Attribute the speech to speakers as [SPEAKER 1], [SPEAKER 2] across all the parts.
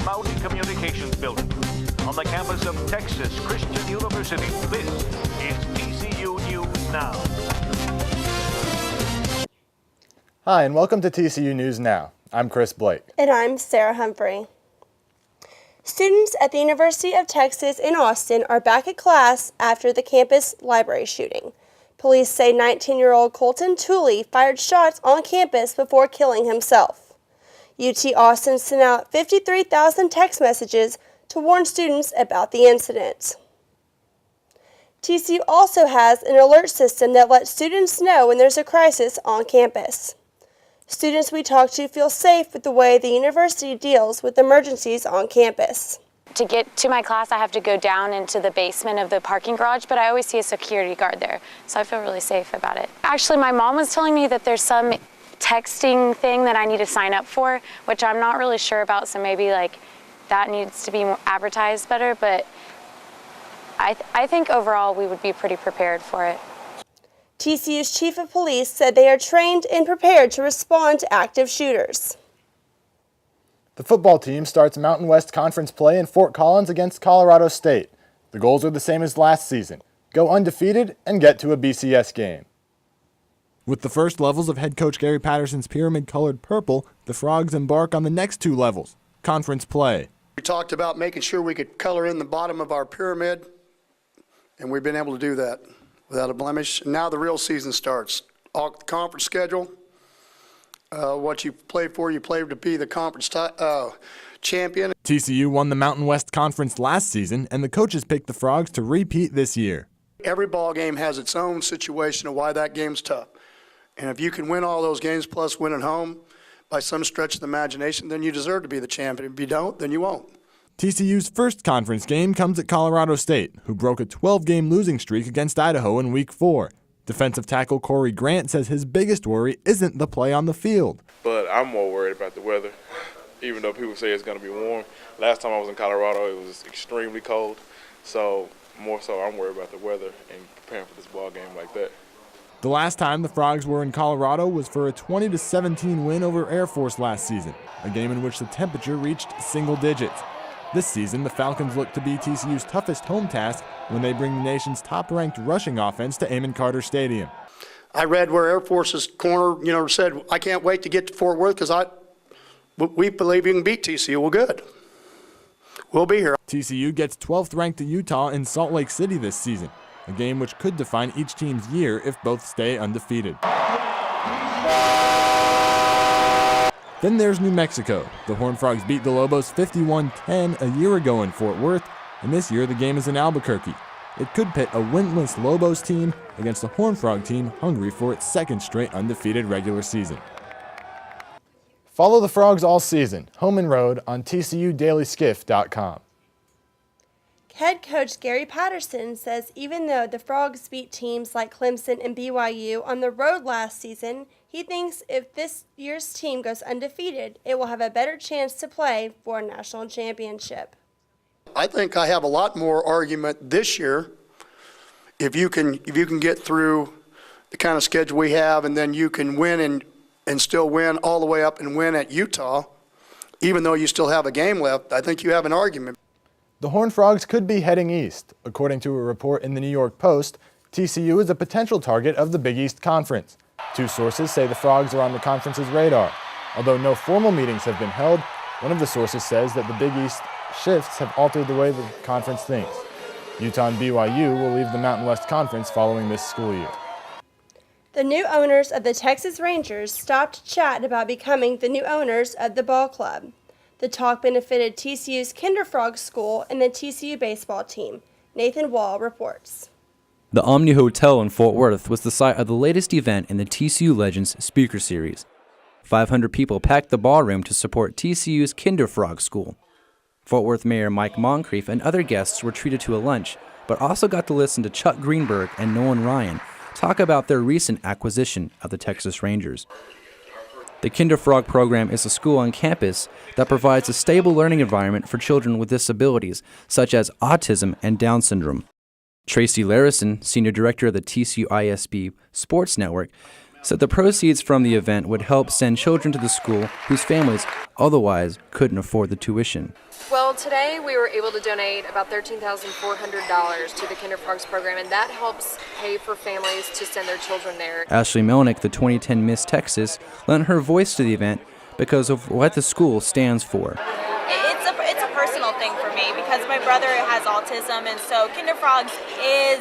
[SPEAKER 1] Mountain Communications Building on the campus of Texas Christian University. This is TCU News Now.
[SPEAKER 2] Hi, and welcome to TCU News Now. I'm Chris Blake.
[SPEAKER 3] And I'm Sarah Humphrey. Students at the University of Texas in Austin are back at class after the campus library shooting. Police say 19-year-old Colton Tooley fired shots on campus before killing himself. UT Austin sent out 53,000 text messages to warn students about the incident. TCU also has an alert system that lets students know when there's a crisis on campus. Students we talk to feel safe with the way the university deals with emergencies on campus.
[SPEAKER 4] To get to my class, I have to go down into the basement of the parking garage, but I always see a security guard there, so I feel really safe about it. Actually, my mom was telling me that there's some texting thing that I need to sign up for, which I'm not really sure about, so maybe that needs to be advertised better, but I think overall we would be pretty prepared for it.
[SPEAKER 3] TCU's chief of police said they are trained and prepared to respond to active shooters.
[SPEAKER 2] The football team starts Mountain West Conference play in Fort Collins against Colorado State. The goals are the same as last season: go undefeated and get to a BCS game. With the first levels of head coach Gary Patterson's pyramid-colored purple, the Frogs embark on the next two levels, conference play.
[SPEAKER 5] We talked about making sure we could color in the bottom of our pyramid, and we've been able to do that without a blemish. And now the real season starts. All the conference schedule, what you play for, you play to be the conference champion.
[SPEAKER 2] TCU won the Mountain West Conference last season, and the coaches picked the Frogs to repeat this year.
[SPEAKER 5] Every ball game has its own situation of why that game's tough. And if you can win all those games plus win at home by some stretch of the imagination, then you deserve to be the champion. If you don't, then you won't.
[SPEAKER 2] TCU's first conference game comes at Colorado State, who broke a 12-game losing streak against Idaho in Week 4. Defensive tackle Corey Grant says his biggest worry isn't the play on the field.
[SPEAKER 6] But I'm more worried about the weather, even though people say it's going to be warm. Last time I was in Colorado, it was extremely cold. So more so, I'm worried about the weather and preparing for this ball game like that.
[SPEAKER 2] The last time the Frogs were in Colorado was for a 20-17 win over Air Force last season, a game in which the temperature reached single digits. This season, the Falcons look to be TCU's toughest home task when they bring the nation's top-ranked rushing offense to Amon Carter Stadium.
[SPEAKER 5] I read where Air Force's corner, said, I can't wait to get to Fort Worth because we believe you can beat TCU. Well, good. We'll be here.
[SPEAKER 2] TCU gets 12th ranked to Utah in Salt Lake City this season, a game which could define each team's year if both stay undefeated. Then there's New Mexico. The Horned Frogs beat the Lobos 51-10 a year ago in Fort Worth, and this year the game is in Albuquerque. It could pit a winless Lobos team against a Horned Frog team hungry for its second straight undefeated regular season. Follow the Frogs all season, home and road, on TCUDailySkiff.com.
[SPEAKER 3] Head coach Gary Patterson says even though the Frogs beat teams like Clemson and BYU on the road last season, he thinks if this year's team goes undefeated, it will have a better chance to play for a national championship.
[SPEAKER 5] I think I have a lot more argument this year if you can get through the kind of schedule we have, and then you can win and still win all the way up and win at Utah, even though you still have a game left. I think you have an argument.
[SPEAKER 2] The Horned Frogs could be heading east. According to a report in the New York Post, TCU is a potential target of the Big East Conference. Two sources say the Frogs are on the conference's radar. Although no formal meetings have been held, one of the sources says that the Big East shifts have altered the way the conference thinks. Utah and BYU will leave the Mountain West Conference following this school year.
[SPEAKER 3] The new owners of the Texas Rangers stopped to chat about becoming the new owners of the ball club. The talk benefited TCU's Kinder Frog School and the TCU baseball team. Nathan Wall reports.
[SPEAKER 7] The Omni Hotel in Fort Worth was the site of the latest event in the TCU Legends Speaker Series. 500 people packed the ballroom to support TCU's Kinder Frog School. Fort Worth Mayor Mike Moncrief and other guests were treated to a lunch, but also got to listen to Chuck Greenberg and Nolan Ryan talk about their recent acquisition of the Texas Rangers. The Kinder Frog program is a school on campus that provides a stable learning environment for children with disabilities, such as autism and Down syndrome. Tracy Larison, Senior Director of the TCU ISB Sports Network, said the proceeds from the event would help send children to the school whose families otherwise couldn't afford the tuition.
[SPEAKER 8] Well, today we were able to donate about $13,400 to the Kinder Frogs program, and that helps pay for families to send their children there.
[SPEAKER 7] Ashley Melnick, the 2010 Miss Texas, lent her voice to the event because of what the school stands for.
[SPEAKER 9] It's a personal thing for me because my brother has autism, and so Kinder Frogs is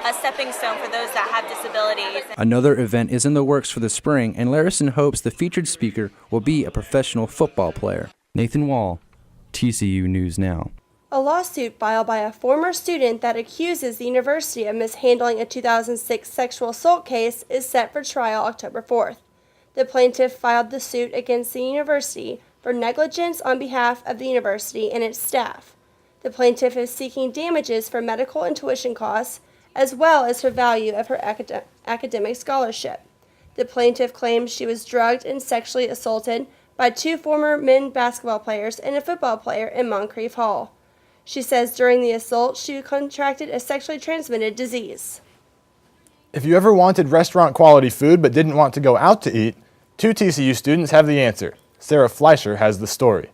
[SPEAKER 9] a stepping stone for those that have disabilities.
[SPEAKER 7] Another event is in the works for the spring, and Larison hopes the featured speaker will be a professional football player. Nathan Wall, TCU News Now.
[SPEAKER 3] A lawsuit filed by a former student that accuses the university of mishandling a 2006 sexual assault case is set for trial October 4th. The plaintiff filed the suit against the university for negligence on behalf of the university and its staff. The plaintiff is seeking damages for medical and tuition costs, as well as for value of her academic scholarship. The plaintiff claims she was drugged and sexually assaulted by 2 former men's basketball players and a football player in Moncrief Hall. She says during the assault, she contracted a sexually transmitted disease.
[SPEAKER 2] If you ever wanted restaurant quality food but didn't want to go out to eat, 2 TCU students have the answer. Sarah Fleischer has the story.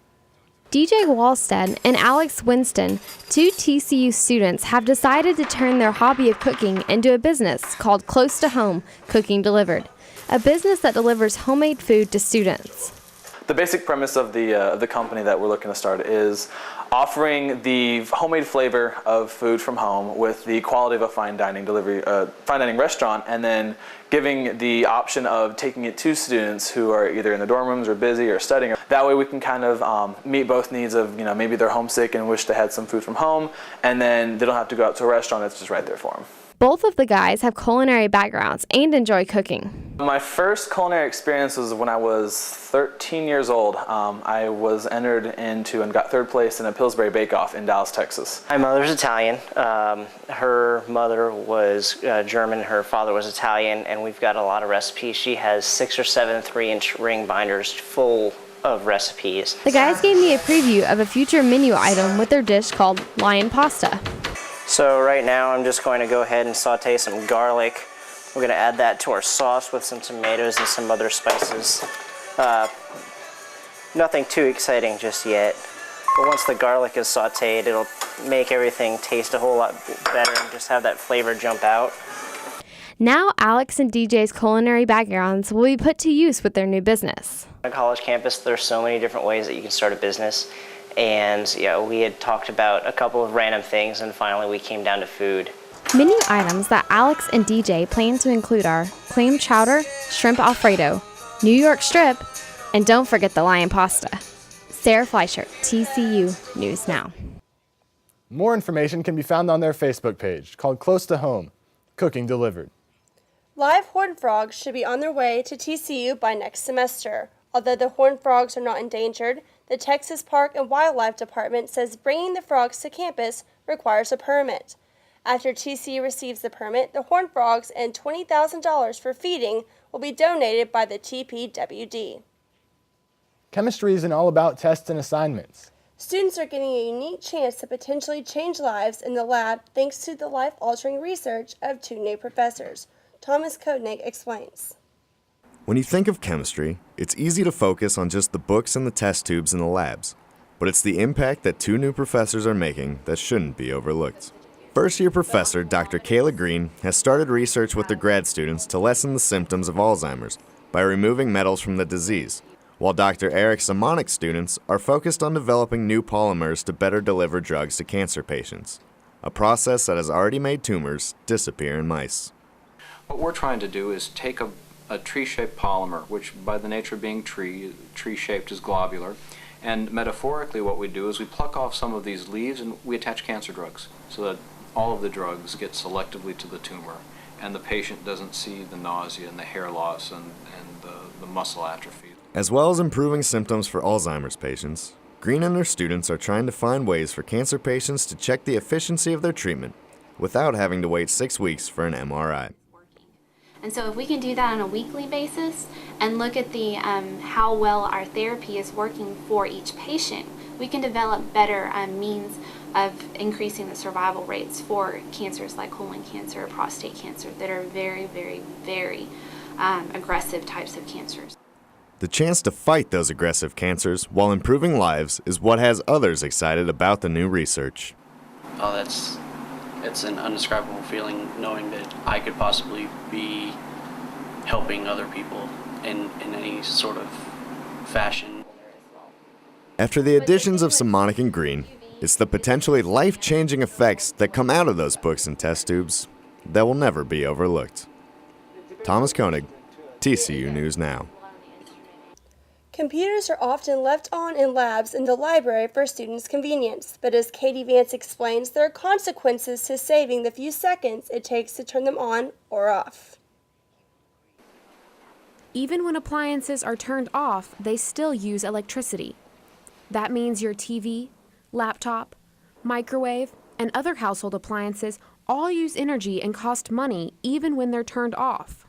[SPEAKER 10] DJ Wallstead and Alex Winston, 2 TCU students, have decided to turn their hobby of cooking into a business called Close to Home Cooking Delivered, a business that delivers homemade food to students.
[SPEAKER 11] The basic premise of the company that we're looking to start is offering the homemade flavor of food from home with the quality of a fine dining restaurant, and then giving the option of taking it to students who are either in the dorm rooms or busy or studying. That way we can kind of meet both needs of, maybe they're homesick and wish they had some food from home, and then they don't have to go out to a restaurant that's just right there for them.
[SPEAKER 10] Both of the guys have culinary backgrounds and enjoy cooking.
[SPEAKER 11] My first culinary experience was when I was 13 years old. I was entered into and got 3rd place in a Pillsbury Bake-Off in Dallas, Texas.
[SPEAKER 12] My mother's Italian. Her mother was German, her father was Italian, and we've got a lot of recipes. She has 6 or 7 3-inch ring binders full of recipes.
[SPEAKER 10] The guys gave me a preview of a future menu item with their dish called lion pasta.
[SPEAKER 12] So right now I'm just going to go ahead and saute some garlic. We're going to add that to our sauce with some tomatoes and some other spices. Nothing too exciting just yet. But once the garlic is sauteed, it'll make everything taste a whole lot better and just have that flavor jump out.
[SPEAKER 10] Now Alex and DJ's culinary backgrounds will be put to use with their new business.
[SPEAKER 12] On a college campus, there's so many different ways that you can start a business. And we had talked about a couple of random things, and finally we came down to food.
[SPEAKER 10] Menu items that Alex and DJ plan to include are clam chowder, shrimp alfredo, New York strip, and don't forget the lion pasta. Sarah Fleischer, TCU News Now.
[SPEAKER 2] More information can be found on their Facebook page called Close to Home Cooking Delivered.
[SPEAKER 3] Live horned frogs should be on their way to TCU by next semester. Although the horned frogs are not endangered, the Texas Park and Wildlife Department says bringing the frogs to campus requires a permit. After TCU receives the permit, the horned frogs and $20,000 for feeding will be donated by the TPWD.
[SPEAKER 2] Chemistry isn't all about tests and assignments.
[SPEAKER 3] Students are getting a unique chance to potentially change lives in the lab thanks to the life-altering research of 2 new professors. Thomas Koenig explains.
[SPEAKER 13] When you think of chemistry, it's easy to focus on just the books and the test tubes in the labs, but it's the impact that 2 new professors are making that shouldn't be overlooked. First-year professor Dr. Kayla Green has started research with their grad students to lessen the symptoms of Alzheimer's by removing metals from the disease, while Dr. Eric Simonic's students are focused on developing new polymers to better deliver drugs to cancer patients, a process that has already made tumors disappear in mice.
[SPEAKER 14] What we're trying to do is take a tree-shaped polymer, which by the nature of being tree-shaped is globular, and metaphorically what we do is we pluck off some of these leaves and we attach cancer drugs so that all of the drugs get selectively to the tumor and the patient doesn't see the nausea and the hair loss and the muscle atrophy.
[SPEAKER 13] As well as improving symptoms for Alzheimer's patients, Green and her students are trying to find ways for cancer patients to check the efficiency of their treatment without having to wait 6 weeks for an MRI.
[SPEAKER 15] And so if we can do that on a weekly basis and look at the how well our therapy is working for each patient, we can develop better means of increasing the survival rates for cancers like colon cancer or prostate cancer that are very, very, very aggressive types of cancers.
[SPEAKER 13] The chance to fight those aggressive cancers while improving lives is what has others excited about the new research.
[SPEAKER 16] Oh, it's an indescribable feeling knowing that I could possibly be helping other people in any sort of fashion.
[SPEAKER 13] After the additions of Simonic and Green, it's the potentially life-changing effects that come out of those books and test tubes that will never be overlooked. Thomas Koenig, TCU News Now.
[SPEAKER 3] Computers are often left on in labs in the library for students' convenience, but as Katie Vance explains, there are consequences to saving the few seconds it takes to turn them on or off.
[SPEAKER 10] Even when appliances are turned off, they still use electricity. That means your TV, laptop, microwave, and other household appliances all use energy and cost money even when they're turned off.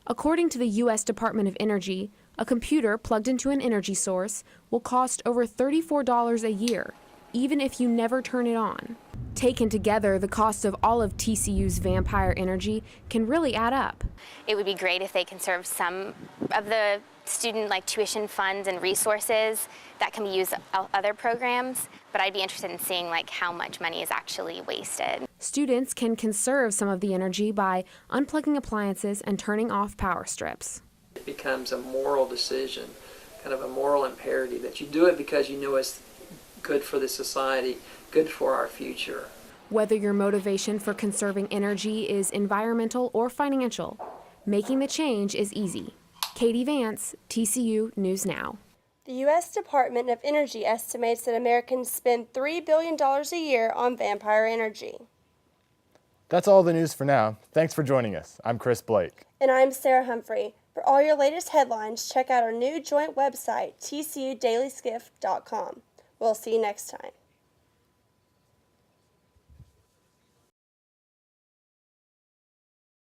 [SPEAKER 10] According to the U.S. Department of Energy, a computer plugged into an energy source will cost over $34 a year, even if you never turn it on. Taken together, the cost of all of TCU's vampire energy can really add up.
[SPEAKER 17] It would be great if they conserve some of the student tuition funds and resources that can be used other programs, but I'd be interested in seeing how much money is actually wasted.
[SPEAKER 10] Students can conserve some of the energy by unplugging appliances and turning off power strips.
[SPEAKER 18] It becomes a moral decision, kind of a moral imperative that you do it because you know it's good for the society, good for our future.
[SPEAKER 10] Whether your motivation for conserving energy is environmental or financial, making the change is easy. Katie Vance, TCU News Now.
[SPEAKER 3] The U.S. Department of Energy estimates that Americans spend $3 billion a year on vampire energy.
[SPEAKER 2] That's all the news for now. Thanks for joining us. I'm Chris Blake.
[SPEAKER 3] And I'm Sarah Humphrey. For all your latest headlines, check out our new joint website, tcudailyskiff.com. We'll see you next time.